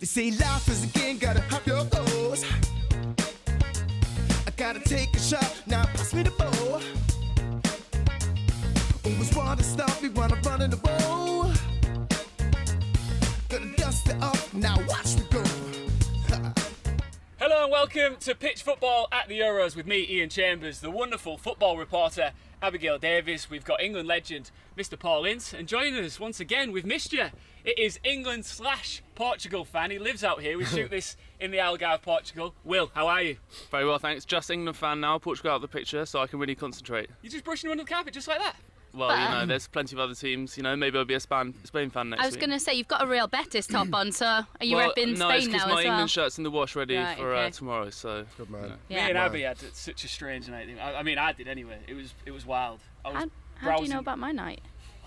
They say life is a game, gotta have your goals. I gotta take a shot, now pass me the ball. Always wanna stop me when I'm running the ball. Gonna dust it off, now watch me go. Hello and welcome to Pitch Football at the Euros with me, Ian Chambers, the wonderful football reporter, Abigail Davis. We've got England legend, Mr. Paul Ince, and joining us once again, we've missed you. It is England/Portugal fan. He lives out here. We shoot this in the Algarve, Portugal. Will, how are you? Very well, thanks. Just England fan now. Portugal out of the picture, so I can really concentrate. You're just brushing under the carpet just like that? Well, you know, there's plenty of other teams. You know, maybe I'll be a Spain fan next week. I was going to say, you've got a Real Betis top on, so are you repping no, Spain it's now because as my well? England shirt's in the wash ready Right, for okay. tomorrow, so... Good man. You know. Yeah. Me and Abby had such a strange night. I mean, I did anyway. It was wild. I was How do you know about my night?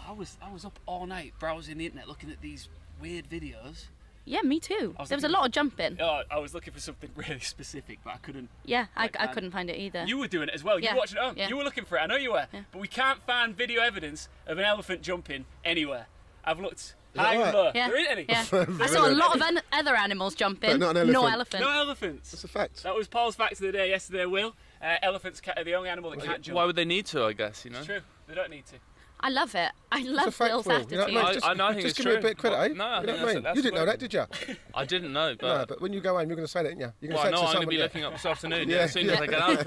I was up all night browsing the internet looking at these weird videos. Yeah, me too. was There was a looking- lot of jumping. Oh, I was looking for something really specific, but I couldn't. Yeah, I Like, couldn't find it either. You were doing it as well. You Yeah, were watching it home. yeah. You were looking for it. I know you were. Yeah. But we can't find video evidence of an elephant jumping anywhere. I've looked that high and right? low. Yeah. There ain't any. Yeah. I saw a lot of other animals jumping. But not an No elephant. elephant. No elephants. That's a fact. That was Paul's fact of the day yesterday, Will. Elephants are the only animal that can't jump. Why would they need to, I guess, you know? It's true. They don't need to. I love it. I It's a love fact, Will's Will. attitude. You know what I mean? I know, I think just it's give me a true. bit of credit, eh? No, I You know think what I mean? that's You didn't know what- that, did you? I didn't know, No, but... but when you go home, you're going to say that, aren't you? You're going Well, to no, say it I'm to going to be someone, looking up this afternoon, Yeah, as soon as yeah. I get out of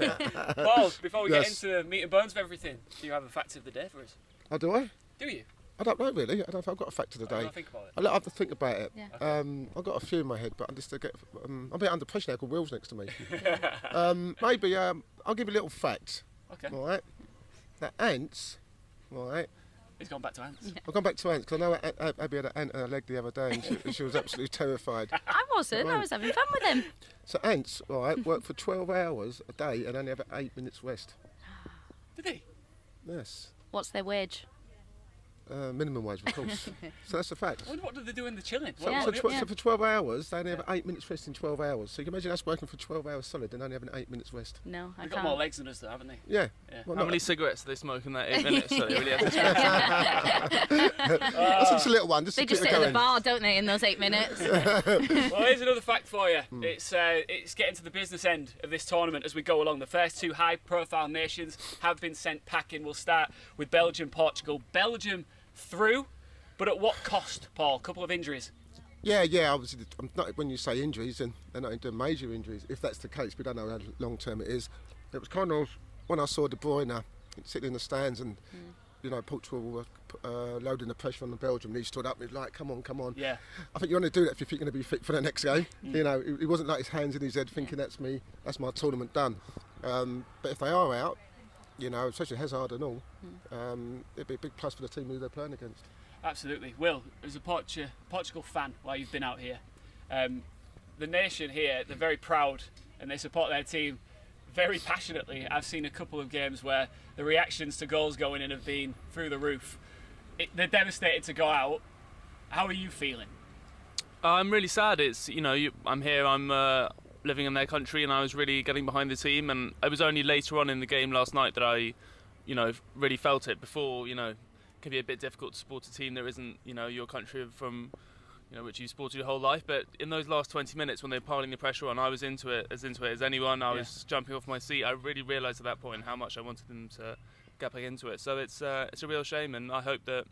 here. Paul, before we get Yes. into the meat and bones of everything, do you have a fact of the day for us? Oh, do I? Do you? I don't know, really. I don't know if I've got a fact of the I day. don't think about it. I'll have to think about it. Yeah. I've got a few in my head, but I'm just I'm a bit under pressure now because Will's next to me. Maybe I'll give you a little fact. Okay. All right. That ants, all right. He's gone back to ants. I've gone back to ants because I know Abby had an ant on her leg the other day and she was absolutely terrified. I wasn't. I was having fun with him. So ants, all right, work for 12 hours a day and only have 8 minutes rest. Did he? Yes. What's their wage? Minimum wage, of course. So that's a fact. I wonder what do they do in the chilling? So, Yeah. so for 12 hours, they only have 8 minutes rest in 12 hours. So you can imagine us working for 12 hours solid and only having 8 minutes rest. No, I They've got more can't. legs than us, though, haven't they? Yeah. Yeah. Well, How not- many cigarettes do they smoke in that 8 minutes? So they really have to That's just a little one, just They to just keep sit it at the going. bar, don't they, in those 8 minutes? Well, here's another fact for you. Hmm. It's getting to the business end of this tournament as we go along. The first two high-profile nations have been sent packing. We'll start with Belgium, Portugal. Belgium through, but at what cost, Paul? Couple of injuries. Yeah, obviously, not, when you say injuries, then they're not into major injuries. If that's the case, we don't know how long term it is. It was kind of, when I saw De Bruyne sitting in the stands and, you know, Portugal were loading the pressure on the Belgium, and he stood up and he was like, come on. Yeah. I think you want to do that if you think you're going to be fit for the next game. You know, it wasn't like his hands in his head thinking that's me, that's my tournament done. But if they are out, you know, especially Hazard and all, it'd be a big plus for the team who they're playing against. Absolutely. Will, as a Portugal fan while you've been out here, the nation here, they're very proud and they support their team very passionately. I've seen a couple of games where the reactions to goals going in have been through the roof. They're devastated to go out. How are you feeling? I'm really sad. It's, you know, I'm here, I'm living in their country, and I was really getting behind the team, and it was only later on in the game last night that I, you know, really felt it. Before, you know, it can be a bit difficult to support a team that isn't, you know, your country from, you know, which you've supported your whole life. But in those last 20 minutes when they were piling the pressure on, I was into it as anyone. I was jumping off my seat. I really realised at that point how much I wanted them to get back into it. So it's a real shame, and I hope that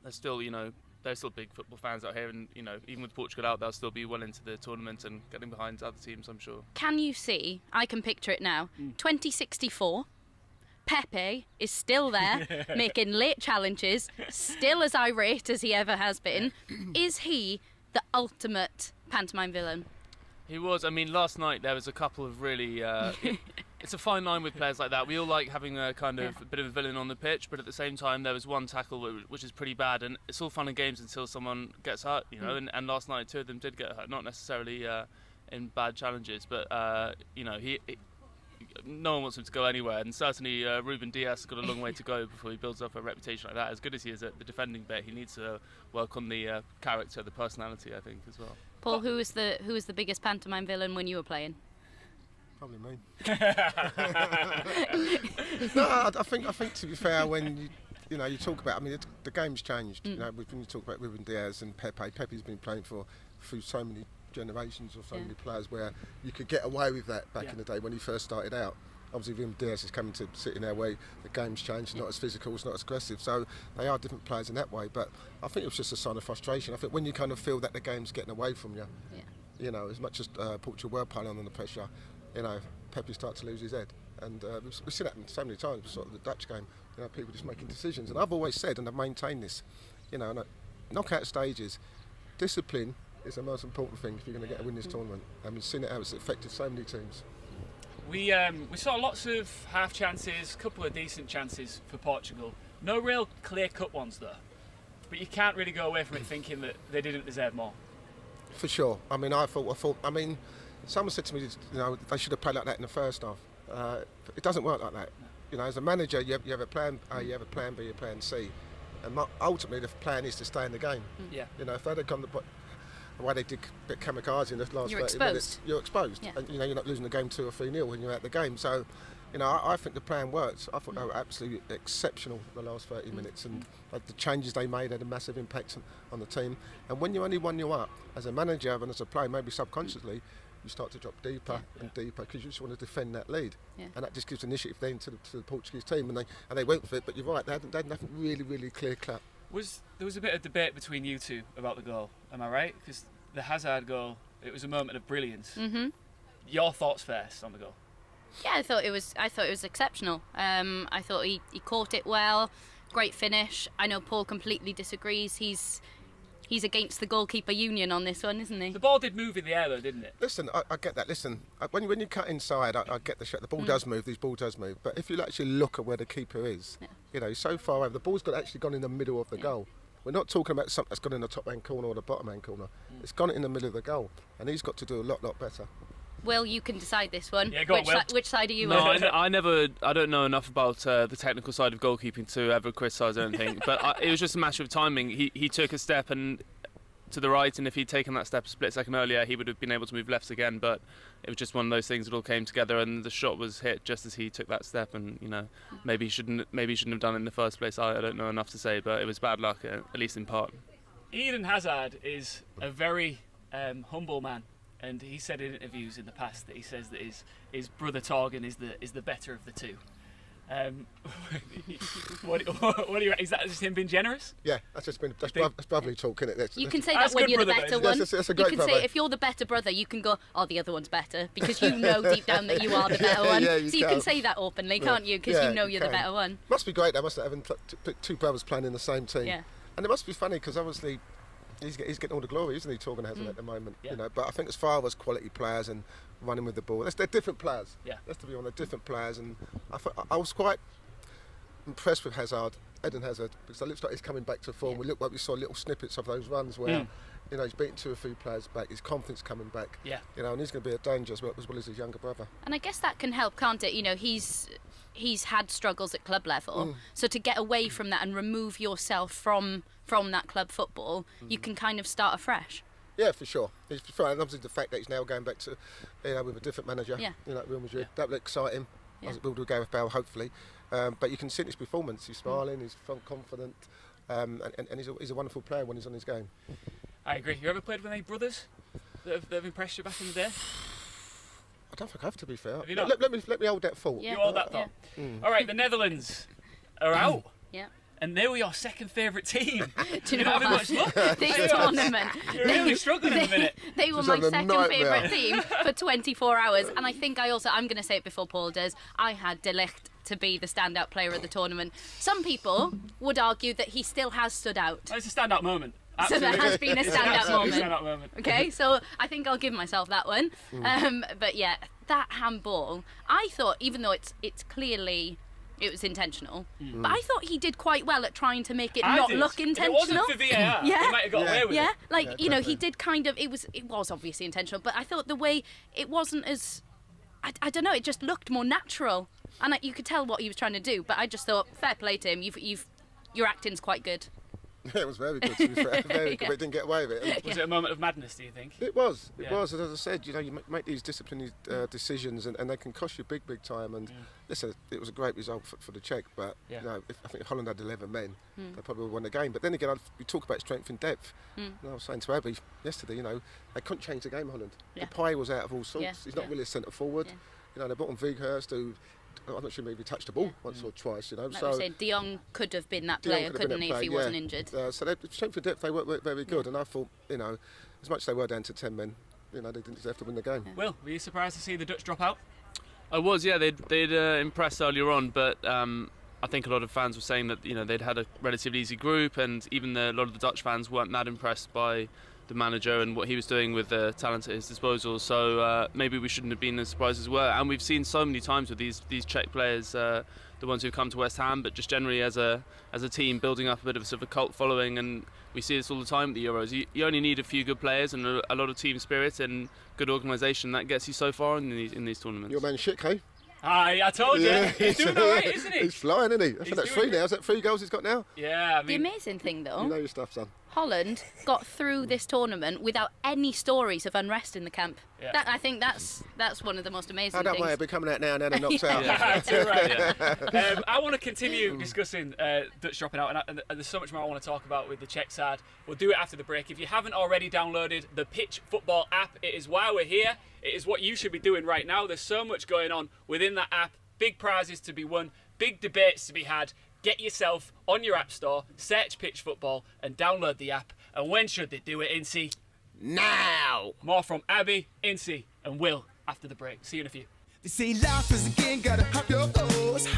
there's still, you know, there's still big football fans out here, and, you know, even with Portugal out, they'll still be well into the tournament and getting behind other teams, I'm sure. Can you see, I can picture it now, 2064, Pepe is still there, making late challenges, still as irate as he ever has been. Is he the ultimate pantomime villain? He was. I mean, last night there was a couple of really... it's a fine line with players like that. We all like having a kind of a bit of a villain on the pitch, but at the same time there was one tackle which is pretty bad, and it's all fun and games until someone gets hurt, you know, and last night two of them did get hurt, not necessarily in bad challenges, but, you know, no one wants him to go anywhere, and certainly Ruben Dias has got a long way to go before he builds up a reputation like that. As good as he is at the defending bit, he needs to work on the character, the personality, I think, as well. Paul, who was the biggest pantomime villain when you were playing? Probably me. No, I think to be fair, when you know, you talk about, I mean, the game's changed. You know, when you talk about Ruben Dias and Pepe's been playing through so many generations of so many players where you could get away with that back in the day when he first started out. Obviously, Wim Diaz is coming to sit in their way. The game's changed, it's not as physical, it's not as aggressive. So they are different players in that way. But I think it was just a sign of frustration. I think when you kind of feel that the game's getting away from you, you know, as much as Portugal were piling on under pressure, you know, Pepe started to lose his head. And we've seen that so many times, sort of the Dutch game, you know, people just making decisions. And I've always said, and I've maintained this, you know, knockout stages, discipline is the most important thing if you're going to get a win this tournament. And we've seen it how it's affected so many teams. We saw lots of half chances, a couple of decent chances for Portugal. No real clear-cut ones though. But you can't really go away from it thinking that they didn't deserve more. For sure. I mean, I mean, someone said to me, you know, they should have played like that in the first half. It doesn't work like that. You know, as a manager, you have a plan A, you have a plan B, a plan C, and ultimately the plan is to stay in the game. Yeah. You know, if they'd have come the way they did get kamikaze in the last 30 minutes, you're exposed. Yeah. And you know, you're not losing the game 2 or 3-0 when you're out the game. So, you know, I think the plan worked. I thought they were absolutely exceptional the last 30 minutes, and the changes they made had a massive impact on the team. And when you're only 1-0 up, as a manager and as a player, maybe subconsciously, you start to drop deeper and deeper because you just want to defend that lead, and that just gives initiative then to the Portuguese team, and they went for it. But you're right, they had nothing really clear cut. There was a bit of debate between you two about the goal, am I right? Because the Hazard goal, it was a moment of brilliance. Mm-hmm. Your thoughts first on the goal? Yeah, I thought it was exceptional. I thought he caught it well, great finish. I know Paul completely disagrees. He's against the goalkeeper union on this one, isn't he? The ball did move in the air though, didn't it? Listen, I get that. Listen, when you cut inside, I get the shot. The ball does move. This ball does move. But if you actually look at where the keeper is, you know, so far over, the ball's actually gone in the middle of the goal. We're not talking about something that's gone in the top hand corner or the bottom hand corner. It's gone in the middle of the goal, and he's got to do a lot better. Will, you can decide this one. Yeah, go on, Will. Which side are you on? on? I don't know enough about the technical side of goalkeeping to ever criticise anything. But it was just a matter of timing. He took a step and to the right, and if he'd taken that step a split second earlier, he would have been able to move left again. But it was just one of those things that all came together, and the shot was hit just as he took that step. And you know, maybe he shouldn't have done it in the first place. I don't know enough to say, but it was bad luck, at least in part. Eden Hazard is a very humble man, and he said in interviews in the past that he says that his brother Torgan is the better of the two. What do you? Is that just him being generous? Yeah, that's brotherly talk, isn't it? You can say that when you're the better one. That's a great you can say if you're the better brother, you can go, oh, the other one's better, because you know deep down that you are the better one. So you can say that openly, can't you? Because you know you're the better one. Must be great, though, must it, having two brothers playing in the same team. Yeah. And it must be funny because obviously he's getting all the glory, isn't he? Torgan has at the moment, you know. But I think as far as quality players and running with the ball, they're different players. Yeah. Let's be honest, they're different players, and I was quite impressed with Eden Hazard, because it looks like he's coming back to form. We saw little snippets of those runs where you know, he's beaten 2 or 3 players back, his confidence coming back. Yeah. You know, and he's going to be a danger as well as his younger brother. And I guess that can help, can't it? You know, he's had struggles at club level, so to get away from that and remove yourself from that club football, you can kind of start afresh. Yeah, for sure. And obviously the fact that he's now going back to, you know, with a different manager, you know, at Real Madrid, that will excite him, as it will do Gareth Bale, hopefully. But you can see in his performance, he's smiling, he's confident, and he's a wonderful player when he's on his game. I agree. You ever played with any brothers that have impressed you back in the day? I don't think I have, to be fair. Have you not? Let me hold that thought. You hold that thought. All right, the Netherlands are out. Yeah. And they were your second favourite team. Do you know what? Much luck. This tournament. You're really struggling in a minute. They were my second favourite team for 24 hours. And I think I'm going to say it before Paul does, I had De Ligt to be the standout player of the tournament. Some people would argue that he still has stood out. Oh, it's a standout moment. Absolutely. So there has been a standout Standout moment. Okay, so I think I'll give myself that one. But yeah, that handball, I thought, even though it's clearly... it was intentional, but I thought he did quite well at trying to make it not look intentional. If it wasn't for VAR, he might have got away with it. Yeah, like, you know, he did kind of, it was obviously intentional, but I thought the way it wasn't as, I don't know, it just looked more natural, and you could tell what he was trying to do. But I just thought, fair play to him. Your acting's quite good. Yeah, it was very good, to be fair. Very good. We didn't get away with it. Was it a moment of madness, do you think? It was. It Yeah. was. And as I said, you make these disciplinary decisions, and they can cost you big time. And listen, it was a great result for the Czech. But Yeah. I think Holland had 11 men, they probably would have won the game. But then again, we talk about strength and depth. And I was saying to Abby yesterday, they couldn't change the game. Holland. Yeah. Depay was out of all sorts. Yeah. He's not Yeah. really a centre forward. Yeah. They brought on Weghorst, who I'm not sure maybe touched the ball once or twice. Like so we said, De Jong could have been that De Jong player, could have been couldn't he, that if he player, wasn't yeah. injured? So the strength and depth, they weren't very good. And I thought, as much as they were down to 10 men, they didn't deserve to win the game. Will, were you surprised to see the Dutch drop out? I was, yeah. They'd impressed earlier on, but I think a lot of fans were saying that they'd had a relatively easy group, and even a lot of the Dutch fans weren't that impressed by the manager and what he was doing with the talent at his disposal. So maybe we shouldn't have been as surprised as well. And we've seen so many times with these Czech players, the ones who've come to West Ham, but just generally as a team building up a bit of a sort of a cult following. And we see this all the time at the Euros. You only need a few good players and a lot of team spirit and good organisation. That gets you so far in these tournaments. Your man Schick, hey? I told you. He's doing all right, isn't he? He's flying, isn't he? I think that's doing 3 now. Is that 3 goals he's got now? Yeah, I The mean, amazing thing, though, You know your stuff, son. Holland got through this tournament without any stories of unrest in the camp. Yeah. I think that's one of the most amazing I don't things. worry, I'll be coming out now and then and knocked out. too right. I want to continue discussing Dutch dropping out, and there's so much more I want to talk about with the Czech side. We'll do it after the break. If you haven't already downloaded the Pitch Football app, it is why we're here. It is what you should be doing right now. There's so much going on within that app. Big prizes to be won, big debates to be had. Get yourself on your app store, search Pitch Football, and download the app. And when should they do it, Incy? Now! More from Abby, Incy, and Will after the break. See you in a few. They say life is a game, gotta hop your toes.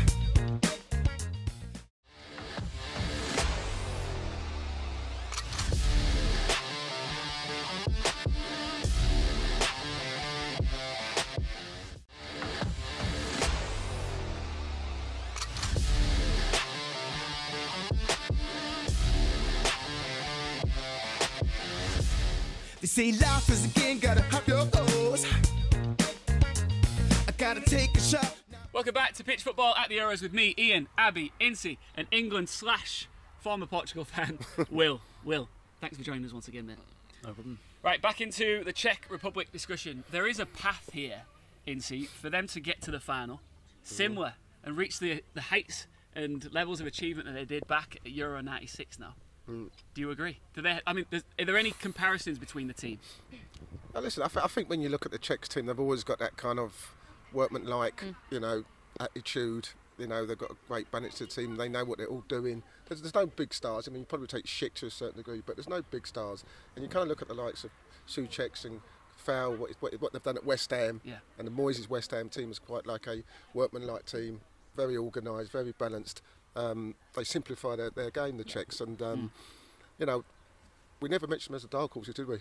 They say life is a game, gotta hop your toes. I gotta take a shot. Welcome back to Pitch Football at the Euros with me, Ian, Abby, Incy, and England/former Portugal fan, Will. Will, thanks for joining us once again, mate. No problem. Right, back into the Czech Republic discussion. There is a path here, Incy, for them to get to the final, similar, and reach the heights and levels of achievement that they did back at Euro 96 now. Do you agree? Are there any comparisons between the teams? Now, listen, I think when you look at the Czech team, they've always got that kind of workman-like, attitude. They've got a great balance to the team. They know what they're all doing. There's no big stars. I mean, you probably take Schick to a certain degree, but there's no big stars. And you kind of look at the likes of Souček and Foul, what they've done at West Ham. Yeah. And the Moyes' West Ham team is quite like a workman-like team, very organised, very balanced. They simplify their game, the Czechs, and we never mentioned them as a dark horses, did we?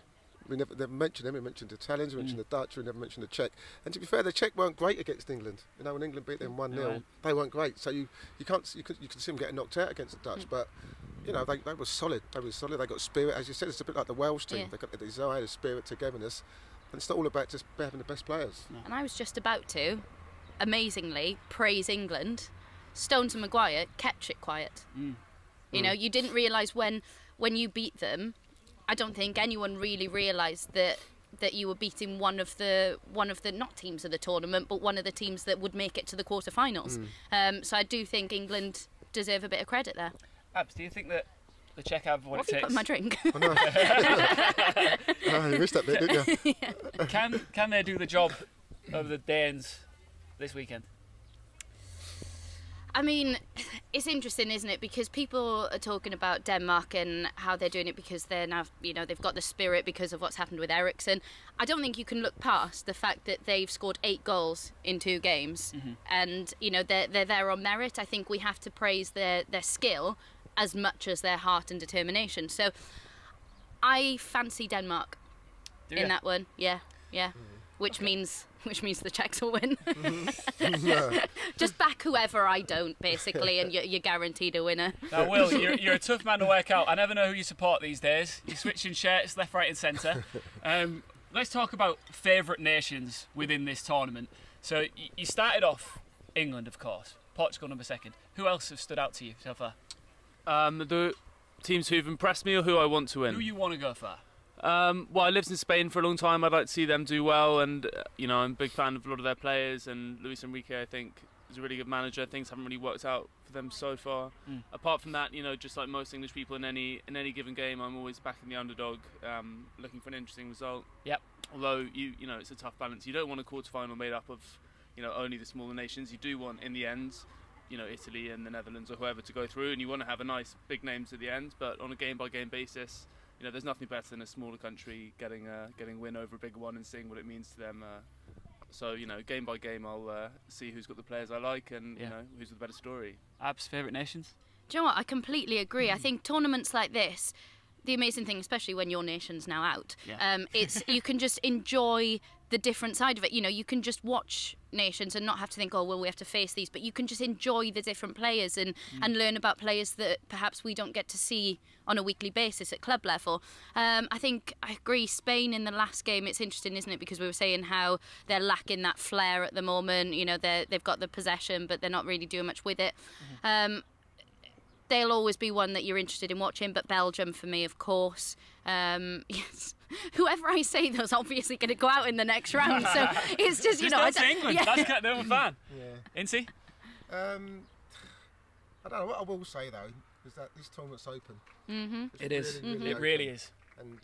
We never mentioned them. We mentioned the Italians, we mentioned the Dutch, we never mentioned the Czech. And to be fair, the Czech weren't great against England. When England beat them 1-0, they weren't great. So you can see them getting knocked out against the Dutch, but they were solid. They were solid. They got spirit, as you said. It's a bit like the Welsh team. Yeah. They got the desire, the spirit, togetherness, and it's not all about just having the best players. And I was just about to, amazingly, praise England. Stones and Maguire kept it quiet. You didn't realise when you beat them. I don't think anyone really realised that you were beating one of the not teams of the tournament, but one of the teams that would make it to the quarterfinals. So I do think England deserve a bit of credit there. Abs, do you think that the Czech have what What it have you put in takes? my drink? Oh, you missed that bit, didn't you? Can they do the job of the Danes this weekend? I mean, it's interesting, isn't it? Because people are talking about Denmark and how they're doing it because they're now, they've got the spirit because of what's happened with Eriksen. I don't think you can look past the fact that they've scored 8 goals in 2 games, and they're there on merit. I think we have to praise their skill as much as their heart and determination. So I fancy Denmark in that one. Yeah. Which means the Czechs will win. Just back whoever I don't, basically, and you're guaranteed a winner. Now, Will, you're a tough man to work out. I never know who you support these days. You're switching shirts left, right and centre. Let's talk about favourite nations within this tournament. So you started off England, of course. Portugal number 2. Who else has stood out to you so far? teams who've impressed me or who I want to win. Who you want to go for? Well, I lived in Spain for a long time. I'd like to see them do well, and I'm a big fan of a lot of their players. And Luis Enrique, I think, is a really good manager. Things haven't really worked out for them so far. Apart from that, just like most English people in any given game, I'm always backing the underdog, looking for an interesting result. Yep. Although it's a tough balance. You don't want a quarter-final made up of only the smaller nations. You do want, in the end, Italy and the Netherlands or whoever to go through, and you want to have a nice big names at the end. But on a game-by-game basis, there's nothing better than a smaller country getting win over a bigger one and seeing what it means to them. So game by game, I'll see who's got the players I like and who's with the better story. Ab's favourite nations? Do you know what? I completely agree. I think tournaments like this, the amazing thing, especially when your nation's now out, it's you can just enjoy the different side of it. You can just watch nations and not have to think, oh, well, we have to face these, but you can just enjoy the different players and learn about players that perhaps we don't get to see on a weekly basis at club level. I think I agree. Spain in the last game, it's interesting, isn't it? Because we were saying how they're lacking that flair at the moment. They've got the possession, but they're not really doing much with it. They'll always be one that you're interested in watching, but Belgium for me, of course. Yes. Whoever I say though's obviously going to go out in the next round, so it's just, That's England. That's the one fan. Yeah. Incy? I don't know. What I will say though is that this tournament's open. It is. Really It really open. is. And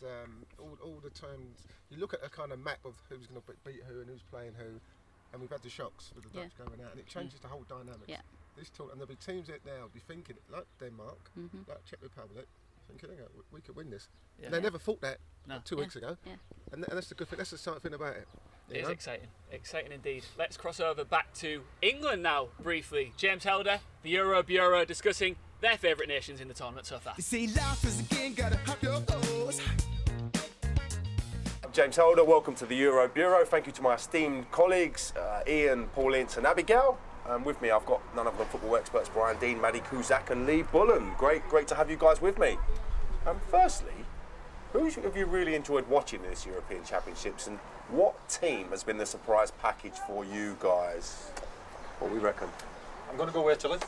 all the times you look at a kind of map of who's going to beat who and who's playing who, and we've had the shocks with the Dutch going out, and it changes the whole dynamics. Yeah. This tournament, and there'll be teams that now be thinking like Denmark, like Czech Republic, thinking, we could win this. Yeah. And they never thought that 2 weeks ago. Yeah. And that's the good thing. That's the exciting thing about it. It is exciting. Exciting indeed. Let's cross over back to England now, briefly. James Helder, the Euro Bureau, discussing their favourite nations in the tournament so far. They say life is a game, gotta hop your toes. I'm James Helder, welcome to the Euro Bureau. Thank you to my esteemed colleagues, Ian, Paul Ince and Abigail. With me, I've got none other than football experts, Brian Dean, Maddie Kuzak and Lee Bullen. Great to have you guys with me. Firstly, who have you really enjoyed watching in this European Championships, and what team has been the surprise package for you guys? What we reckon? I'm going to go with Italy.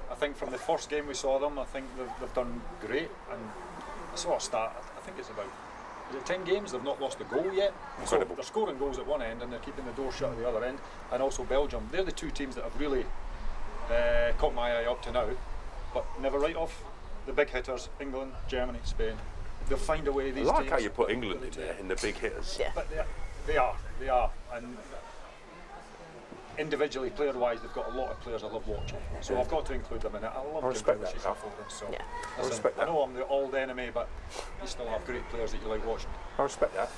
I think from the first game we saw them, I think they've done great. And I saw a stat, I think it's about, is it 10 games? They've not lost a goal yet. Incredible. So they're scoring goals at one end and they're keeping the door shut at the other end. And also Belgium. They're the two teams that have really caught my eye up to now. But never write off the big hitters, England, Germany, Spain. They'll find a way, these I like teams. how you put England in there, in the big hitters. Yeah. But they are. And individually, player-wise, they've got a lot of players I love watching. So I've got to include them in it. I love respect Jim Grealish, that, so Yeah. I respect that. I know I'm the old enemy, but you still have great players that you like watching. I respect that.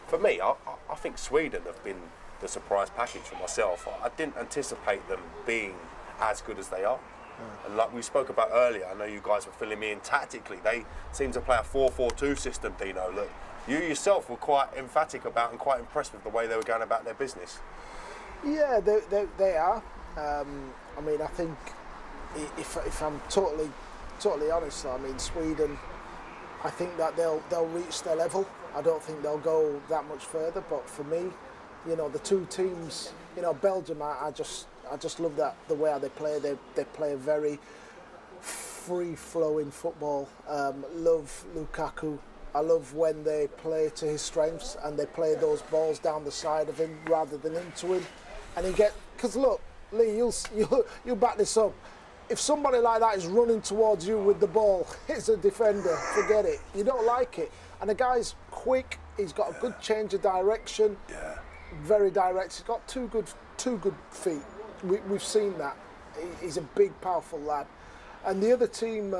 For me, I think Sweden have been the surprise package for myself. I didn't anticipate them being as good as they are. And like we spoke about earlier, I know you guys were filling me in tactically. They seem to play a 4-4-2 system, Dino. Look, you yourself were quite emphatic about and quite impressed with the way they were going about their business. Yeah, they are. I mean, I think if I'm totally honest, I mean, Sweden, I think that they'll reach their level. I don't think they'll go that much further. But for me, the two teams, Belgium, I just love that the way they play. They play a very free-flowing football. Love Lukaku. I love when they play to his strengths and they play those balls down the side of him rather than into him. And because look, Lee, you'll back this up. If somebody like that is running towards you with the ball, it's a defender. Forget it. You don't like it. And the guy's quick. He's got a good change of direction. Yeah. Very direct. He's got two good feet. We've seen that. He's a big, powerful lad. And the other team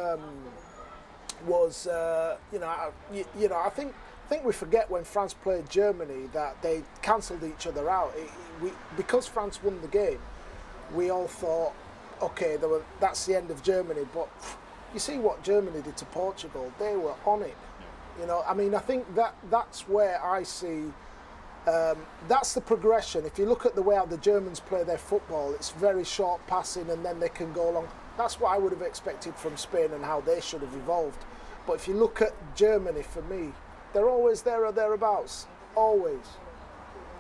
was, I think we forget when France played Germany that they cancelled each other out. Because France won the game, we all thought, okay, that's the end of Germany. But you see what Germany did to Portugal. They were on it. I mean, I think that's where I see. That's the progression. If you look at the way how the Germans play their football, it's very short passing and then they can go long. That's what I would have expected from Spain and how they should have evolved. But if you look at Germany, for me, they're always there or thereabouts. Always.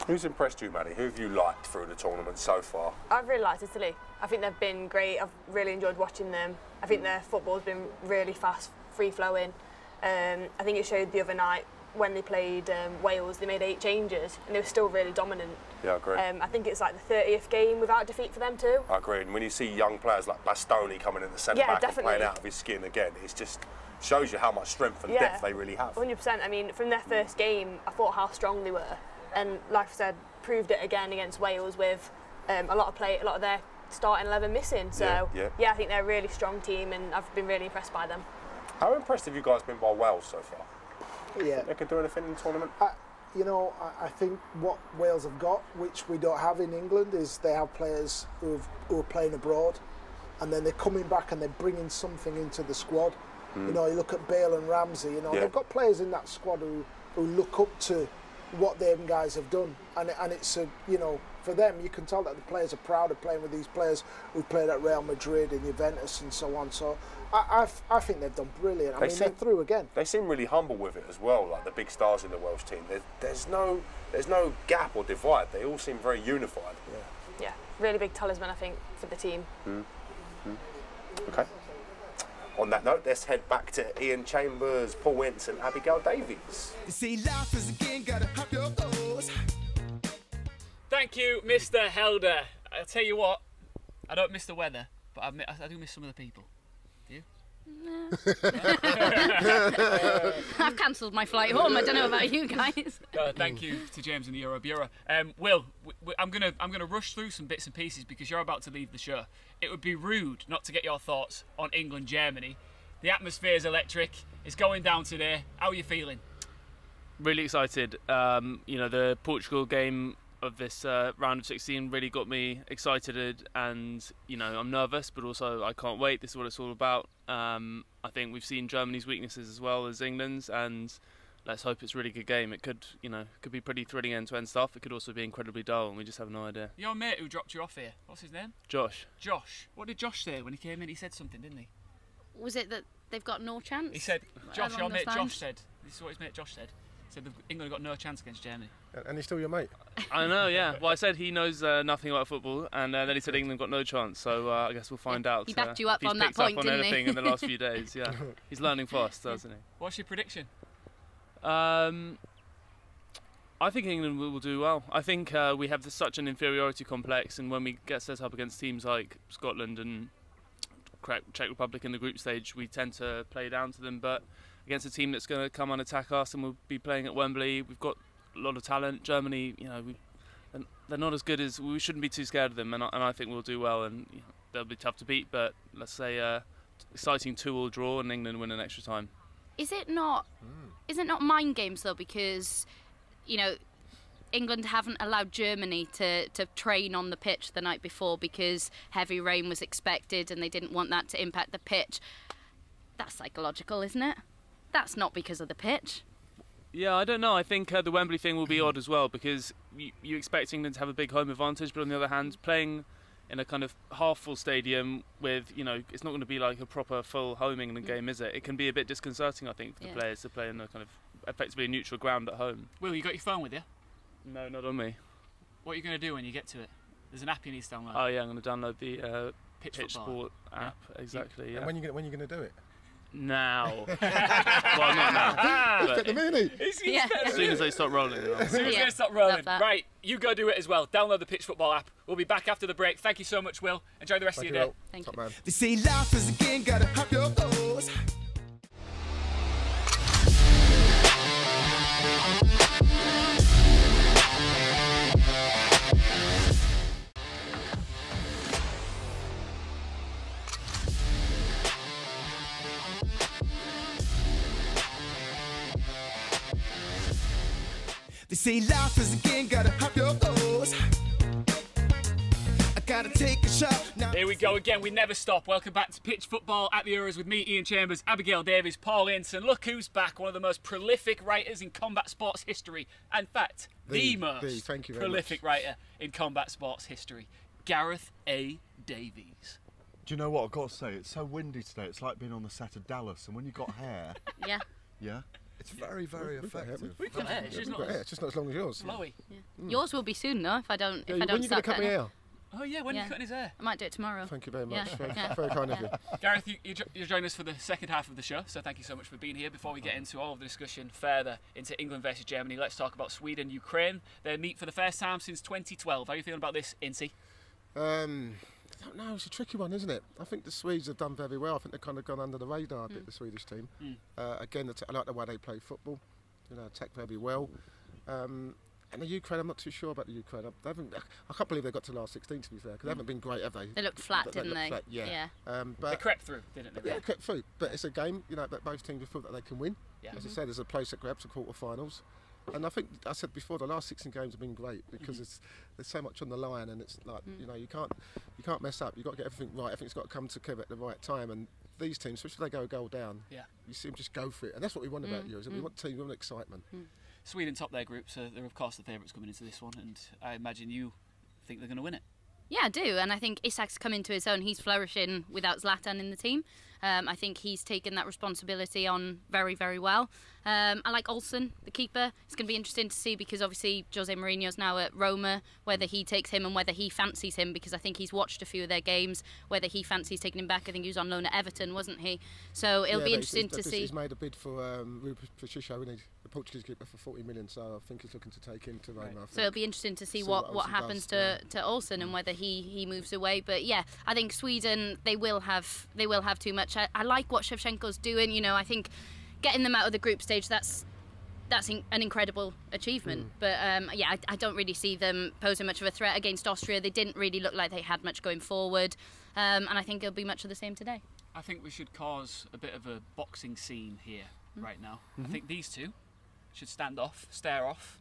Who's impressed you, Maddie? Who have you liked through the tournament so far? I've really liked Italy. I think they've been great. I've really enjoyed watching them. I think their football's been really fast free flowing. I think it showed the other night when they played Wales, they made 8 changes and they were still really dominant. Yeah, I agree. I think it's like the 30th game without defeat for them too. I agree. And when you see young players like Bastoni coming in the centre back and playing out of his skin again, it just shows you how much strength and depth they really have. 100%. I mean, from their first game, I thought how strong they were, and like I said, proved it again against Wales with a lot of their starting 11 missing. So yeah, I think they're a really strong team, and I've been really impressed by them. How impressed have you guys been by Wales so far? Yeah, they could do anything in the tournament. I think what Wales have got, which we don't have in England, is they have players who are playing abroad, and then they're coming back and they're bringing something into the squad. You know, you look at Bale and Ramsey. You know, they've got players in that squad who look up to what them guys have done, and it's for them, you can tell that the players are proud of playing with these players who played at Real Madrid and Juventus and so on. So I think they've done brilliant. I mean, they're through again. They seem really humble with it as well, like the big stars in the Welsh team. There's no gap or divide. They all seem very unified. Yeah, really big talisman, I think, for the team. Okay. On that note, let's head back to Ian Chambers, Paul Ince and Abigail Davies. Thank you, Mr. Helder. I'll tell you what, I don't miss the weather, but I do miss some of the people. Do you? I've cancelled my flight home. I don't know about you guys. Thank you to James and the Euro Bureau. Will, I'm gonna rush through some bits and pieces because you're about to leave the show. It would be rude not to get your thoughts on England-Germany. The atmosphere is electric. It's going down today. How are you feeling? Really excited. The Portugal game of this round of 16 really got me excited, and I'm nervous, but also I can't wait. This is what it's all about. I think we've seen Germany's weaknesses as well as England's, and let's hope it's a really good game. It could be pretty thrilling end-to-end stuff. It could also be incredibly dull, and we just have no idea. Your mate who dropped you off here, what's his name? Josh. What did Josh say when he came in? He said something, didn't he? Was it that they've got no chance? He said, Josh, your mate Josh said, this is what his mate Josh said. He said England got no chance against Germany. And he's still your mate? I know, yeah. Well, I said he knows nothing about football, and then he said England got no chance, so I guess we'll find out. He backed you up if on he's that point, up on didn't anything he? in the last few days, yeah. He's learning fast, doesn't he? What's your prediction? I think England will do well. I think we have such an inferiority complex, and when we get set up against teams like Scotland and Czech Republic in the group stage, we tend to play down to them. But against a team that's going to come and attack us, and we'll be playing at Wembley, we've got a lot of talent. Germany, they're not as good as we shouldn't be too scared of them, and I think we'll do well. And they'll be tough to beat, but let's say exciting 2-2 draw, and England win in extra time. Is it not mind games though? Because England haven't allowed Germany to train on the pitch the night before because heavy rain was expected and they didn't want that to impact the pitch. That's psychological, isn't it? That's not because of the pitch. Yeah, I don't know. I think the Wembley thing will be odd as well because you expect England to have a big home advantage, but on the other hand, playing in a kind of half-full stadium with, it's not going to be like a proper full home England game, is it? It can be a bit disconcerting, I think, for the players to play in a kind of effectively a neutral ground at home. Will, you got your phone with you? No, not on me. What are you going to do when you get to it? There's an app you need to download. Oh yeah, I'm going to download the Pitch Football. Sport app. Yeah. Exactly. Yeah. And when are you going to do it? Now. Well, not now. Get the mini. As soon as they stop rolling. As soon as they stop rolling. Right, you go do it as well. Download the Pitch Football app. We'll be back after the break. Thank you so much, Will. Enjoy the rest of your day. Thank you. Man. They say life is a game, gotta have your goals. They say life is a game, gotta have your goals. I gotta take a shot. Now here we go again, we never stop. Welcome back to Pitch Football at the Euros with me, Ian Chambers, Abigail Davies, Paul Ince, and look who's back, one of the most prolific writers in combat sports history. In fact, the most prolific writer in combat sports history, Gareth A. Davies. Do you know what I've got to say? It's so windy today, it's like being on the set of Dallas, and when you've got hair... Yeah? It's very, very effective. We've got hair, it's just not as long as yours. Flowy. Yeah. Yours will be soon though, if I don't When are you going to cut me out? Oh yeah, when are you cutting his hair? I might do it tomorrow. Thank you very much. Very kind of you. Gareth, you're joining us for the second half of the show, so thank you so much for being here. Before we get into all of the discussion further into England versus Germany, let's talk about Sweden, Ukraine. They meet for the first time since 2012. How are you feeling about this, Incy? I don't know, it's a tricky one, isn't it? I think the Swedes have done very well. I think they've kind of gone under the radar a bit, the Swedish team. Again, I like the way they play football, attack very well. And the Ukraine, I'm not too sure about the Ukraine. I can't believe they got to last 16, to be fair, because they haven't been great, have they? They looked flat, didn't they? Flat, yeah. But they crept through, didn't they? Yeah, they crept through. But it's a game, that both teams have thought that they can win. Yeah. As I said, there's a place that grabs the quarter-finals. And I think, I said before, the last 16 games have been great because there's so much on the line, and it's like, you can't mess up. You've got to get everything right. Everything's got to come together at the right time. And these teams, especially if they go a goal down, you see them just go for it. And that's what we want about Euros. We want teams, we want excitement. Sweden top their group, so they're of course the favourites coming into this one, and I imagine you think they're going to win it. Yeah, I do, and I think Isak's come into his own. He's flourishing without Zlatan in the team. I think he's taken that responsibility on very, very well. I like Olsen, the keeper. It's going to be interesting to see because obviously Jose Mourinho's now at Roma, whether he takes him and whether he fancies him, because I think he's watched a few of their games, whether he fancies taking him back. I think he was on loan at Everton, wasn't he? So it'll be interesting to see. He's made a bid for Rui Patricio, the Portuguese keeper, for 40 million, so I think he's looking to take him to Roma. So it'll be interesting to see what happens to Olsen and whether he moves away. But yeah, I think Sweden, they will have too much. I like what Shevchenko's doing. I think getting them out of the group stage, that's an incredible achievement. But I don't really see them posing much of a threat against Austria. They didn't really look like they had much going forward, and I think it'll be much of the same today. I think we should cause a bit of a boxing scene here right now. I think these two should stare off.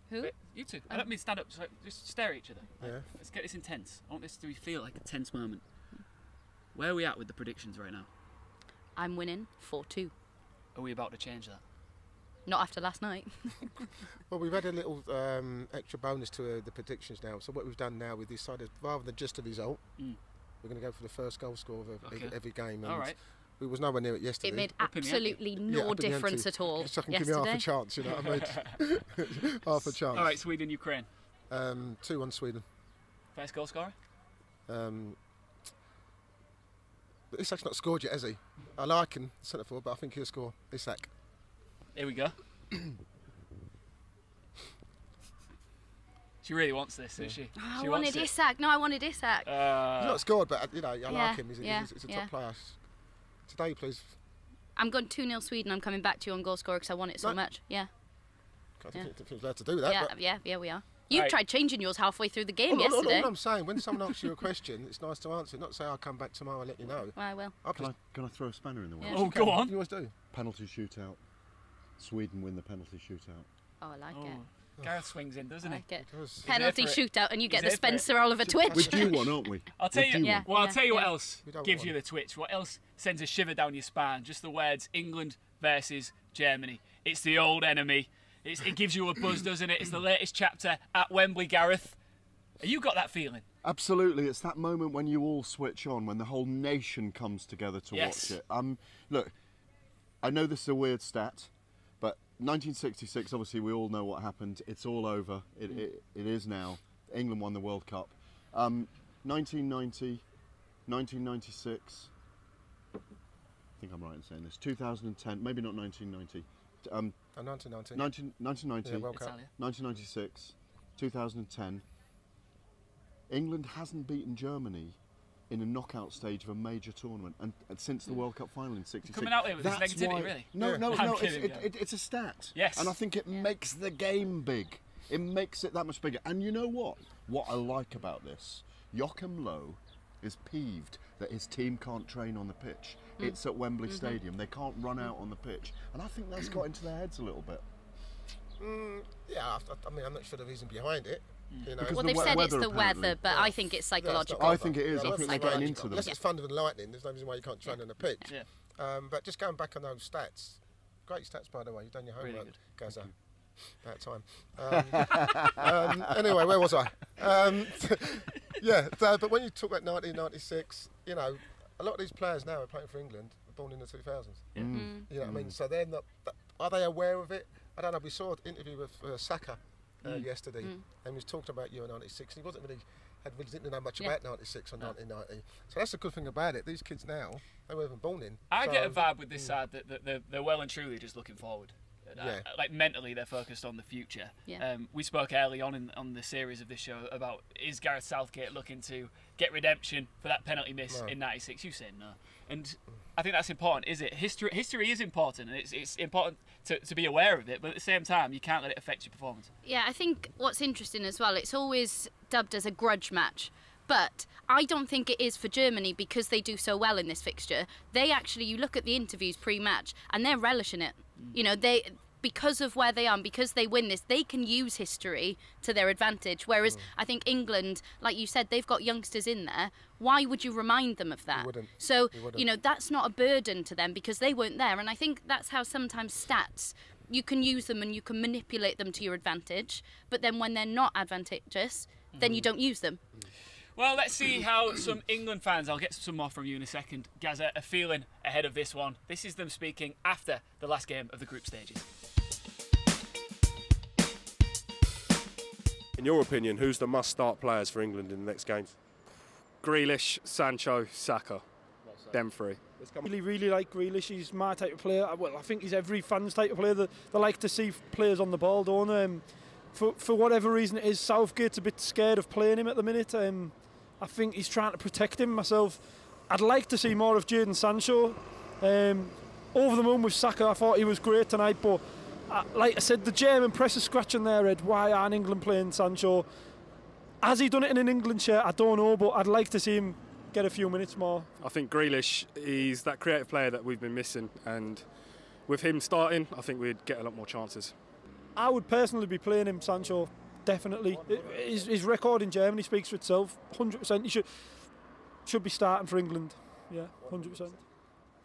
Who? But you two. I don't mean stand up, just stare at each other. Yeah. Let's get this intense. I want this to feel like a tense moment. Where are we at with the predictions right now? I'm winning 4-2. Are we about to change that? Not after last night. Well, we've had a little extra bonus to the predictions now. So what we've done now, we've decided rather than just a result, we're going to go for the first goal score of every game. And all right. We was nowhere near it yesterday. It made absolutely no difference at all. So I can give me half a chance, I made half a chance. All right, Sweden, Ukraine. 2-1 Sweden. First goal scorer? Isak's not scored yet, has he? I like him, centre forward, but I think he'll score. Isak. Here we go. She really wants this, doesn't she? Oh, I wanted Isak. No, I wanted Isak. He's not scored, but I like him. He's a top player. Today, please. I'm going 2-0 Sweden. I'm coming back to you on goal scorer because I want it so much. Yeah. I think we're allowed to do that. Yeah, we are. You tried changing yours halfway through the game yesterday. All I'm saying, when someone asks you a question, it's nice to answer. Not say I'll come back tomorrow and let you know. Well, I will. Can I throw a spanner in the works? Yeah. Oh, go on. You always do. Penalty shootout. Sweden win the penalty shootout. Oh, I like it. Gareth swings in, doesn't he? I like it. Penalty shootout, and you get the Spencer Oliver twitch. We're due one, aren't we? I'll tell you. I'll tell you what else gives you the twitch. What else sends a shiver down your spine? Just the words England versus Germany. It's the old enemy. It gives you a buzz, doesn't it? It's the latest chapter at Wembley, Gareth. Have you got that feeling? Absolutely. It's that moment when you all switch on, when the whole nation comes together to watch it. Look, I know this is a weird stat, but 1966, obviously, we all know what happened. It's all over. It is now. England won the World Cup. 1990, 1996. I think I'm right in saying this. 2010, maybe not 1990. 1990. 1990. Yeah, World Cup. 1996. 2010. England hasn't beaten Germany in a knockout stage of a major tournament, and since the World Cup final in '66. Coming out here with this negativity, really? No, it's a stat. Yes. And I think it makes the game big. It makes it that much bigger. And you know what? What I like about this, Joachim Low is peeved that his team can't train on the pitch. It's at Wembley Stadium. They can't run out on the pitch. And I think that's got into their heads a little bit. Yeah, I mean, I'm not sure the reason behind it. Well, they've said it's the weather, but I think it's psychological. I think it is. I think they're getting into them. Unless it's thunder and lightning, there's no reason why you can't train on the pitch. Yeah. But just going back on those stats, great stats, by the way. You've done your homework, Gaza. About time. Anyway, where was I? But when you talk about 1996, a lot of these players now are playing for England were born in the 2000s. Yeah. You know what I mean? So they're not. Are they aware of it? I don't know. We saw an interview with Saka yesterday, and he was talking about Euro '96. He really didn't know much about 96 or 1990. So that's the good thing about it. These kids now, they weren't even born in. I get a vibe with this side that they're well and truly just looking forward. Like mentally, they're focused on the future. We spoke early on the series of this show about, is Gareth Southgate looking to get redemption for that penalty miss in '96? You said no, and I think that's important. Is it? History is important, and it's important to be aware of it. But at the same time, you can't let it affect your performance. Yeah, I think what's interesting as well, it's always dubbed as a grudge match. But I don't think it is for Germany because they do so well in this fixture. They actually, you look at the interviews pre-match, and they're relishing it. You know, because of where they are and because they win this, they can use history to their advantage. Whereas I think England, like you said, they've got youngsters in there. Why would you remind them of that? You wouldn't. So, you know, that's not a burden to them because they weren't there. And I think that's how sometimes stats, you can use them and you can manipulate them to your advantage. But then when they're not advantageous, then you don't use them. Well, let's see how some England fans, I'll get some more from you in a second, Gazza, are feeling ahead of this one. This is them speaking after the last game of the group stages. In your opinion, who's the must-start players for England in the next games? Grealish, Sancho, Saka. Them three. I really like Grealish. He's my type of player. Well, I think he's every fan's type of player. They like to see players on the ball, don't they? For whatever reason it is, Southgate's a bit scared of playing him at the minute. I think he's trying to protect him myself. I'd like to see more of Jadon Sancho. Over the moon with Saka, I thought he was great tonight, but like I said, the German press is scratching their head. Why aren't England playing Sancho? Has he done it in an England shirt? I don't know, but I'd like to see him get a few minutes more. I think Grealish, he's that creative player that we've been missing, and with him starting, I think we'd get a lot more chances. I would personally be playing him, Sancho, definitely. His record in Germany speaks for itself, 100%. He should be starting for England, yeah, 100%.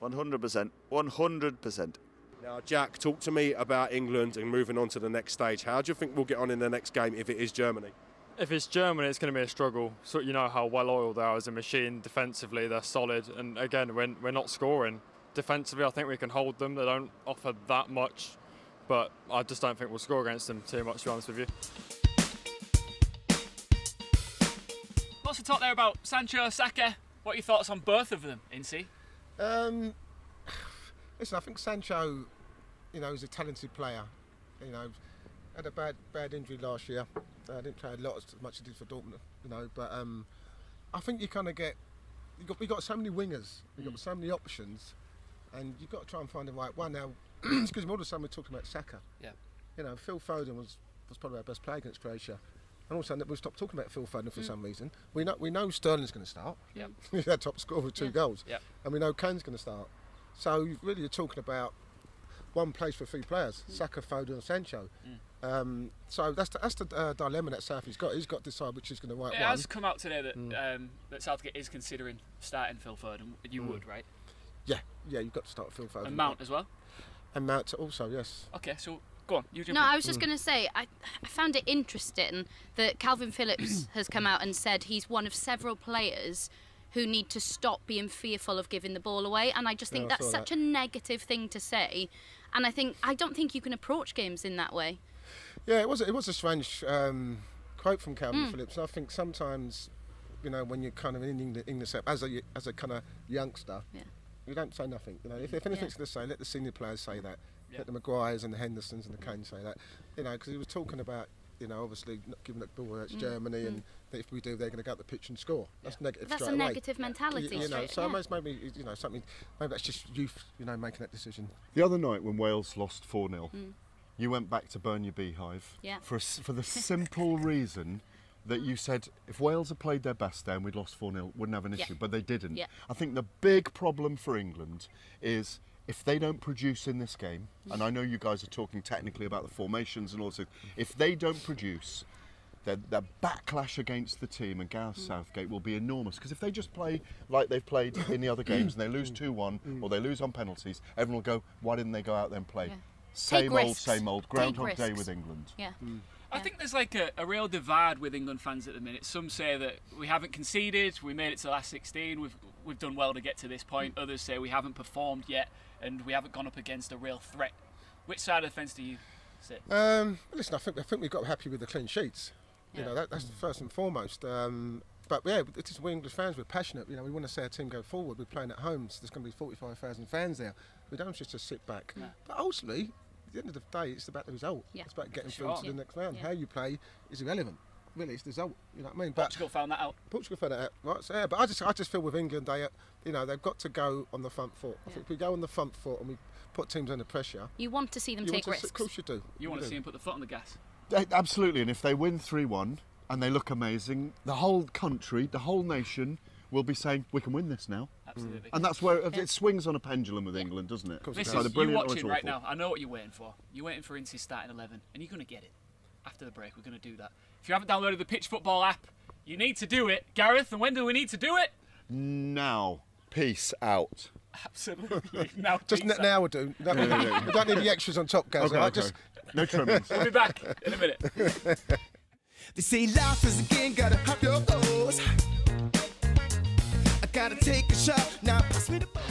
100%, 100%. Now, Jack, talk to me about England and moving on to the next stage. How do you think we'll get on in the next game if it is Germany? If it's Germany, it's going to be a struggle. So you know how well-oiled they are as a machine. Defensively, they're solid. And again, we're not scoring. Defensively, I think we can hold them. They don't offer that much. But I just don't think we'll score against them too much, to be honest with you. Lots of talk there about Sancho, Saka. What are your thoughts on both of them, Incy? Listen, I think Sancho, you know, is a talented player. You know, had a bad injury last year. Didn't play a lot as much as he did for Dortmund, you know. But I think you kind of get, we got so many wingers, we've got so many options, and you've got to try and find the right one. Now, excuse me, all of a sudden we're talking about Saka. Yeah. You know, Phil Foden was probably our best player against Croatia. And also we've stopped talking about Phil Foden for some reason. We know Sterling's going to start. Yeah. He's our top scorer with 2 goals. Yeah. And we know Kane's going to start. So really you're talking about one place for 3 players, Saka, Foden and Sancho. So that's the dilemma that Southie's got. He's got to decide which is going to work. It has come out today that that Southgate is considering starting Phil Foden. You would, right? Yeah, you've got to start Phil Foden. And Mount as well? And Mount also, yes. Okay, so go on, you jump No, in. I was just going to say, I found it interesting that Calvin Phillips has come out and said he's one of several players who need to stop being fearful of giving the ball away, and I just think that's such a negative thing to say, and I don't think you can approach games in that way. Yeah, it was a strange quote from Calvin Phillips. I think sometimes, you know, when you're kind of in English as a kind of youngster, you don't say nothing. You know, if anything's going to say, let the senior players say that. Let the Maguires and the Hendersons and the Kanes say that. You know, because he was talking about, you know, obviously not giving the ball to Germany, and that if we do, they're going to go up the pitch and score. That's negative. That's straight a away. negative mentality. You know, so maybe you know something. Maybe that's just youth, you know, making that decision. The other night when Wales lost 4-0, you went back to burn your beehive for the simple reason that you said if Wales had played their best then we'd lost 4-0, wouldn't have an issue, but they didn't. I think the big problem for England is if they don't produce in this game, and I know you guys are talking technically about the formations and also, if they don't produce, the backlash against the team and Gareth Southgate will be enormous. Because if they just play like they've played in the other games and they lose 2-1 or they lose on penalties, everyone will go, why didn't they go out there and play? Same old, Groundhog Day with England. I think there's like a real divide with England fans at the minute. Some say that we haven't conceded, we made it to the last 16, we've done well to get to this point. Others say we haven't performed yet and we haven't gone up against a real threat. Which side of the fence do you sit? Listen, I think we've got happy with the clean sheets. You know, that's first and foremost. But yeah, it's just we English fans, we're passionate. You know, we want to see our team go forward. We're playing at home, so there's going to be 45,000 fans there. We don't just sit back. No. But ultimately, at the end of the day, it's about the result. Yeah. It's about getting through to the next round. How you play is irrelevant. Really, it's the result. You know what I mean? But Portugal found that out. Right? So, yeah, but I just feel with England, they've got to go on the front foot. I think if we go on the front foot and we put teams under pressure, you want to see them take risks. Of course you do. You want to see them put the foot on the gas. Absolutely, and if they win 3-1 and they look amazing, the whole country, the whole nation will be saying, we can win this now. Absolutely. And that's where it swings on a pendulum with England, doesn't it? This is you watching right now. I know what you're waiting for. You're waiting for Ince's starting 11, and you're going to get it. After the break, we're going to do that. If you haven't downloaded the Pitch Football app, you need to do it. Gareth, and when do we need to do it? Now. Peace out. Absolutely. Now, now we'll do. We don't need the extras on top, guys. Okay. No trimmings. We'll be back in a minute. They say life is a game, gotta hop your goals. I gotta take a shot, now pass me the ball.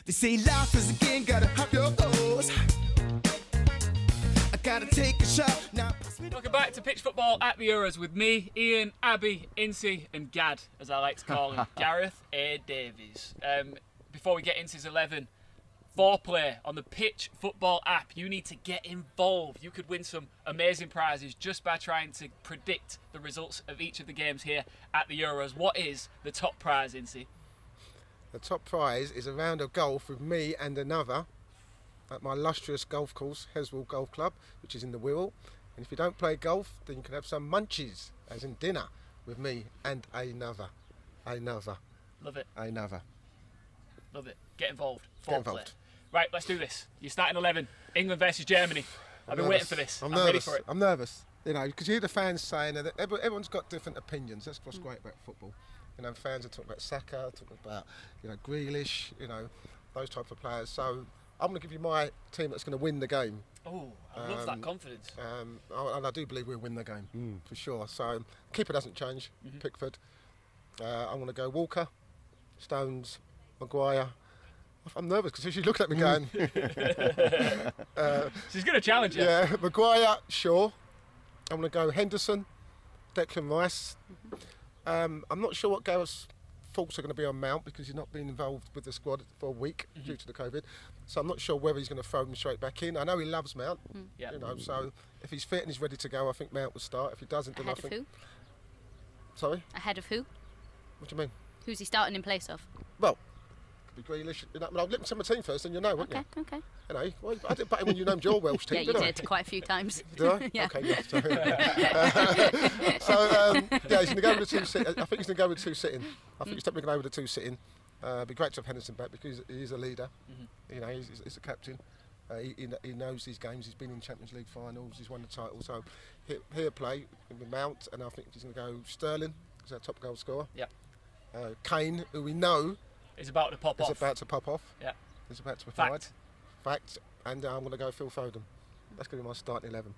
They say life is a game, gotta hop your goals. I gotta take a shot now. Welcome back to Pitch Football at the Euros with me, Ian, Abby, Ince, and Gad, as I like to call him, Gareth A. Davies. Before we get into his 11, foreplay on the Pitch Football app. You need to get involved. You could win some amazing prizes just by trying to predict the results of each of the games here at the Euros. What is the top prize, Ince? The top prize is a round of golf with me and another at my illustrious golf course, Heswell Golf Club, which is in the Wirral. And if you don't play golf, then you can have some munchies, as in dinner, with me and another. Love it. Another. Love it. Get involved. Get involved. Right, let's do this. You're starting 11. England versus Germany. I've been waiting for this. I'm ready for it. I'm nervous. You know, because you hear the fans saying that everyone's got different opinions. That's what's great about football. You know, fans are talking about Saka, talking about, Grealish, those type of players. So I'm going to give you my team that's going to win the game. Oh, I love that confidence. And I do believe we'll win the game, for sure. So keeper doesn't change, Pickford. I'm going to go Walker, Stones, Maguire. I'm nervous because she's looking at me going... she's going to challenge you. Yeah, Maguire, Shaw. I'm going to go Henderson, Declan Rice. I'm not sure what Gareth's thoughts are going to be on Mount because he's not been involved with the squad for a week due to the COVID. So I'm not sure whether he's going to throw him straight back in. I know he loves Mount. So if he's fit and he's ready to go, I think Mount will start. If he doesn't, then I think... Ahead of who? Sorry? Ahead of who? What do you mean? Who's he starting in place of? Well, could be Grealish. I'll look at my team first, and you'll know, won't you? Okay. Well, I didn't bet when you named your Welsh team, yeah, you did quite a few times. Did I? Yeah. Okay, yeah. He's going to go with the two sitting. I think he's going to go with two sitting. I think he's definitely going to go with the two sitting. It'd be great to have Henderson back because he's a leader. He's a captain. He knows these games. He's been in Champions League finals. He's won the title. So he'll play with Mount, and I think he's going to go Sterling as our top goal scorer. Yeah. Kane, who we know is about to pop off. Yeah. He's about to provide. Fact. And I'm going to go Phil Foden. That's going to be my starting 11.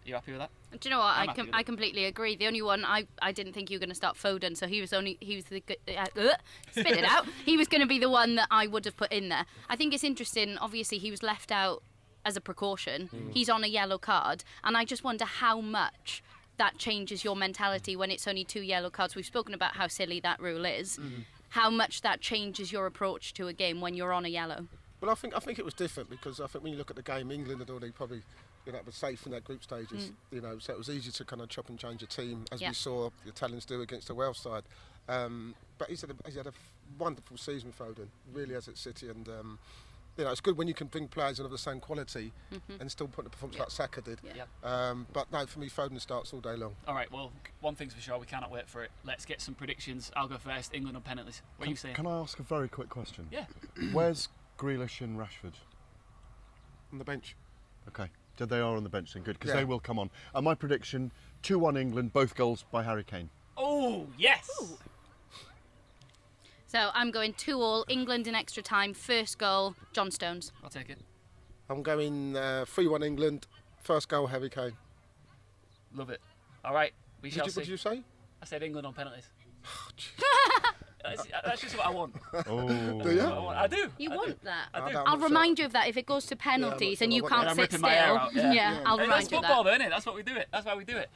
You happy with that? Do you know what? I completely agree. The only one I didn't think you were going to start Foden, so he was the spit it out. He was going to be the one that I would have put in there. I think it's interesting. Obviously, he was left out as a precaution. He's on a yellow card, and I just wonder how much that changes your mentality when it's only 2 yellow cards. We've spoken about how silly that rule is. How much that changes your approach to a game when you're on a yellow. Well, I think it was different because I think when you look at the game, England had already probably was safe in that group stages. So it was easy to kind of chop and change a team as we saw the Italians do against the Welsh side. But he's had a wonderful season, Foden. Really has at City, and it's good when you can bring players of the same quality and still put a performance like Saka did. But no, for me, Foden starts all day long. All right, well, one thing's for sure, we cannot wait for it. Let's get some predictions. I'll go first. England on penalties. What are you saying? Can I ask a very quick question? Yeah. Where's Grealish and Rashford? On the bench. Okay. They are on the bench then, good, because they will come on. And my prediction, 2-1 England, both goals by Harry Kane. Oh, yes! Ooh. So I'm going 2-2, England in extra time, first goal, John Stones. I'll take it. I'm going 3-1 England, first goal, Harry Kane. Love it. All right, we shall see. What did you say? I said England on penalties. That's just what I want. Oh. Do you? I do. You want that? I do. I'll remind you of that if it goes to penalties and you can't sit still. Yeah, I'll remind you of that. That's football, isn't it? That's what we do it. That's why we do it.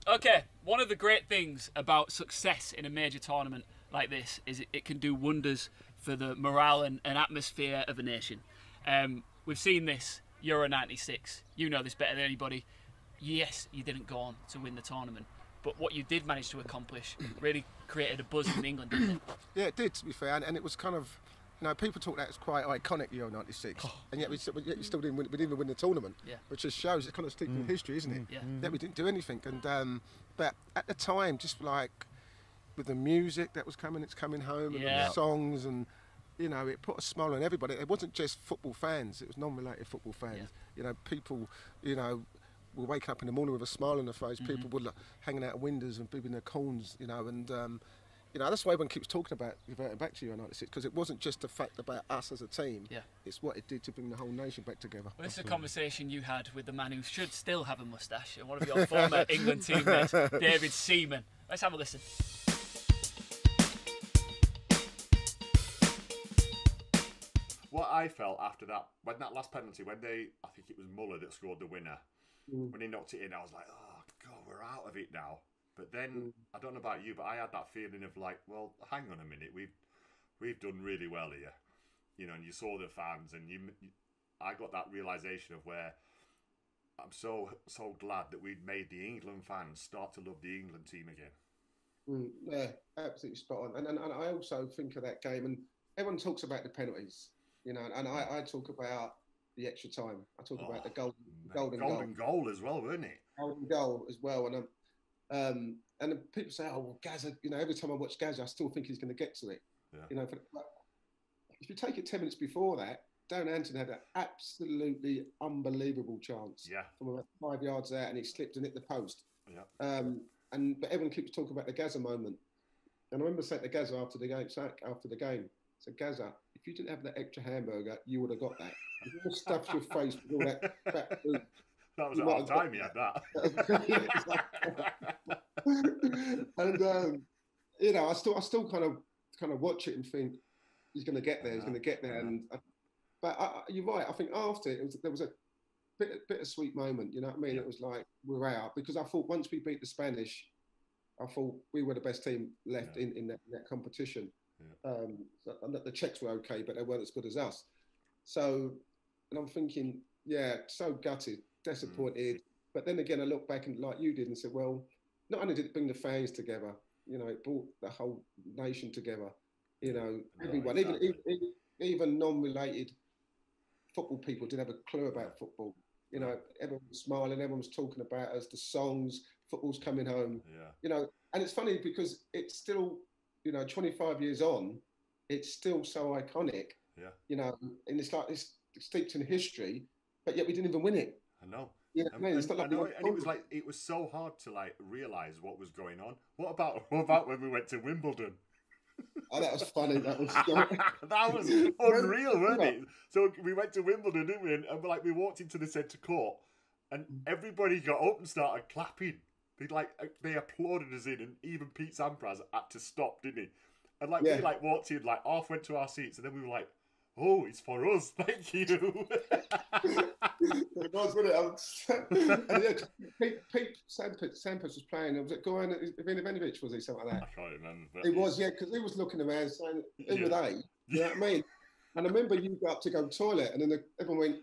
Okay, one of the great things about success in a major tournament like this is it can do wonders for the morale and atmosphere of a nation. We've seen this Euro 96. You know this better than anybody. Yes, you didn't go on to win the tournament, but what you did manage to accomplish really created a buzz in England, didn't it? Yeah, it did, to be fair, and it was kind of, you know, people talk that it's quite iconic, Euro 96, and yet we still didn't win, we didn't even win the tournament, which just shows it's kind of steeped in history, isn't it? Yeah, we didn't do anything, and but at the time, just like with the music that was coming, it's coming home, and the songs, and you know, it put a smile on everybody. It wasn't just football fans; it was non-related football fans. Yeah. You know, people, you know, will wake up in the morning with a smile on their face. People would like, hanging out of windows and bibbing their corns, you know, and you know, that's why everyone keeps talking about reverting back to Euro 96, because it wasn't just the fact about us as a team. Yeah. It's what it did to bring the whole nation back together. Well, this is a conversation you had with the man who should still have a moustache, and one of your former England teammates, David Seaman. Let's have a listen. What I felt after that, when that last penalty, when I think it was Muller that scored the winner, when he knocked it in, I was like, oh, God, we're out of it now. But then, I don't know about you, but I had that feeling of like, well, hang on a minute, we've done really well here. You know, and you saw the fans, and I got that realisation of where I'm so glad that we'd made the England fans start to love the England team again. Yeah, absolutely spot on. And I also think of that game, and everyone talks about the penalties. You know, and I talk about the extra time. I talk about the golden goal as well, wasn't it? Golden goal as well. And then people say, oh, well, Gazza, you know, every time I watch Gazza, I still think he's going to get to it. Yeah. You know, if you take it 10 minutes before that, Darren Anton had an absolutely unbelievable chance from about 5 yards out, and he slipped and hit the post. Yeah. But everyone keeps talking about the Gazza moment. And I remember saying to Gazza after the game, so Gazza, if you didn't have that extra hamburger, you would have got that. If you stuffed your face with all that fat food. That was at half time, you had that. And you know, I still kind of watch it and think he's going to get there. He's going to get there. But you're right. I think after there was a bittersweet moment. You know what I mean? It was like we're out, because I thought once we beat the Spanish, I thought we were the best team left in that competition. The Czechs were okay, but they weren't as good as us. So, and I'm thinking, yeah, so gutted, disappointed. But then again, I look back and like you did and said, well, not only did it bring the fans together, you know, it brought the whole nation together. You know, everyone, even non-related football people didn't have a clue about football. You know, everyone was smiling, everyone was talking about us, the songs, football's coming home. Yeah. You know, and it's funny because it's still, you know, 25 years on, it's still so iconic. Yeah. You know, and it's like it's steeped in history, but yet we didn't even win it. I know. You know what I mean? It's not like and it was like it was so hard to like realise what was going on. What about when we went to Wimbledon? Oh, that was funny. That was that was unreal, wasn't it? So we went to Wimbledon, didn't we? And we walked into the centre court, and everybody got up and started clapping. They applauded us in, and even Pete Sampras had to stop, didn't he? And we walked in, half went to our seats, and then we were like, "Oh, it's for us, thank you." It was, wasn't it? And yeah, Pete Sampras was playing. Was it Goran Ivanovic? Was he something like that? I can't remember. It was, yeah, because he was looking around saying, "Who were they?" You know what I mean? And I remember you got up to go to the toilet, and then everyone went.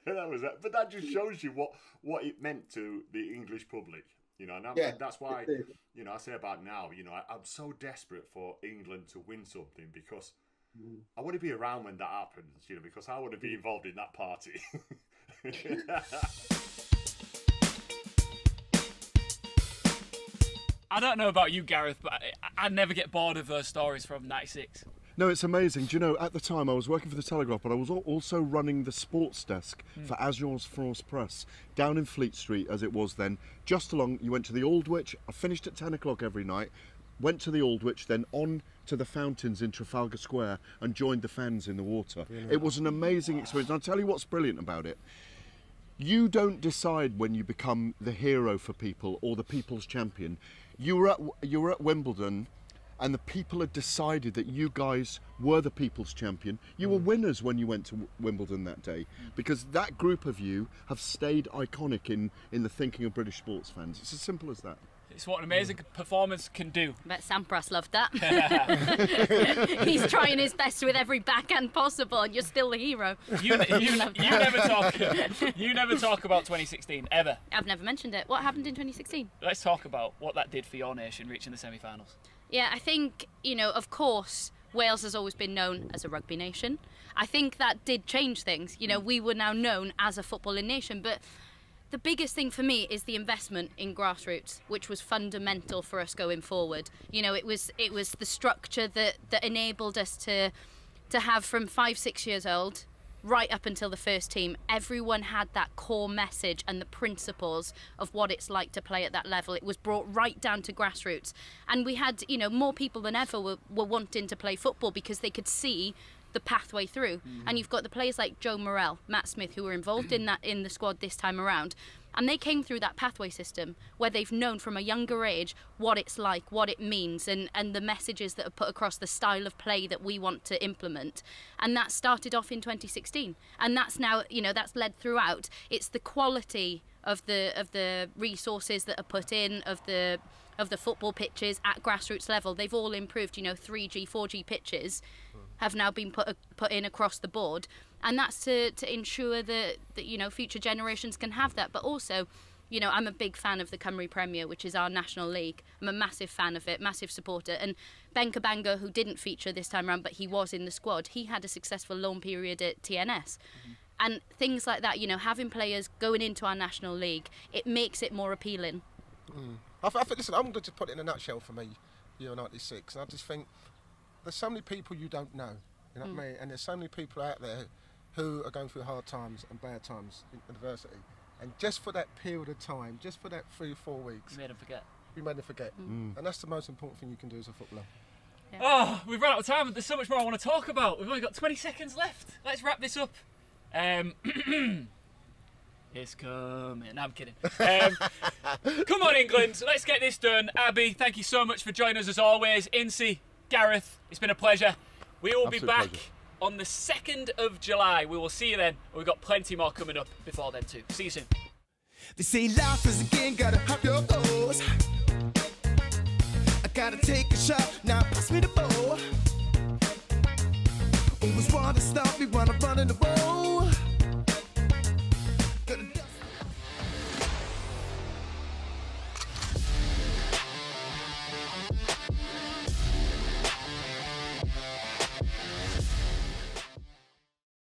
That was that. But that just shows you what it meant to the English public, you know. And that's why, you know, I say about now, you know, I'm so desperate for England to win something, because I want to be around when that happens, you know, because I want to be involved in that party. I don't know about you, Gareth, but I never get bored of those stories from '96. No, it's amazing. Do you know, at the time I was working for the Telegraph, but I was also running the sports desk for Agence France Presse down in Fleet Street, as it was then. Just along, you went to the Aldwych. I finished at 10 o'clock every night, went to the Aldwych, then on to the fountains in Trafalgar Square and joined the fans in the water. Brilliant. It was an amazing experience. And I'll tell you what's brilliant about it. You don't decide when you become the hero for people or the people's champion. You were at Wimbledon, and the people had decided that you guys were the people's champion. You were winners when you went to Wimbledon that day, because that group of you have stayed iconic in the thinking of British sports fans. It's as simple as that. It's what an amazing performance can do. I bet Sampras loved that. He's trying his best with every backhand possible, and you're still the hero. You never talk about 2016, ever. I've never mentioned it. What happened in 2016? Let's talk about what that did for your nation, reaching the semi-finals. Yeah, I think, of course, Wales has always been known as a rugby nation. I think that did change things. We were now known as a footballing nation, but the biggest thing for me is the investment in grassroots, which was fundamental for us going forward. It was the structure that enabled us to have, from 5-6 years old right up until the first team, everyone had that core message and the principles of what it's like to play at that level. It was brought right down to grassroots, and we had more people than ever were wanting to play football because they could see the pathway through. And you've got the players like Joe Morrell, Matt Smith, who were involved in the squad this time around, and they came through that pathway system where they've known from a younger age what it's like, what it means, and the messages that are put across, the style of play that we want to implement. And that started off in 2016, and that's now that's led throughout. It's the quality of the resources that are put in, of the football pitches at grassroots level. They've all improved. 3G, 4G pitches have now been put in across the board, and that's to ensure that future generations can have that. But also, I'm a big fan of the Cymru Premier, which is our national league. I'm a massive fan of it, massive supporter. And Ben Cabango, who didn't feature this time around, but he was in the squad, he had a successful loan period at TNS. And things like that, having players going into our national league, it makes it more appealing. I think, listen, I'm going to put it in a nutshell for me, Euro 96, and I just think there's so many people you don't know, what I mean? And there's so many people out there who are going through hard times and bad times in adversity. And just for that period of time, just for that 3-4 weeks, You made them forget. And that's the most important thing you can do as a footballer. Yeah. Oh, we've run out of time. There's so much more I want to talk about. We've only got 20 seconds left. Let's wrap this up. It's coming. No, I'm kidding. Come on, England. Let's get this done. Abby, thank you so much for joining us as always. Incy, Gareth, it's been a pleasure. We will be back on the 2nd of July. We will see you then. We've got plenty more coming up before then too. See you soon. They say life is a game, gotta have your goals. I gotta take a shot, now pass me the ball. Always wanna stop me when I'm running the ball.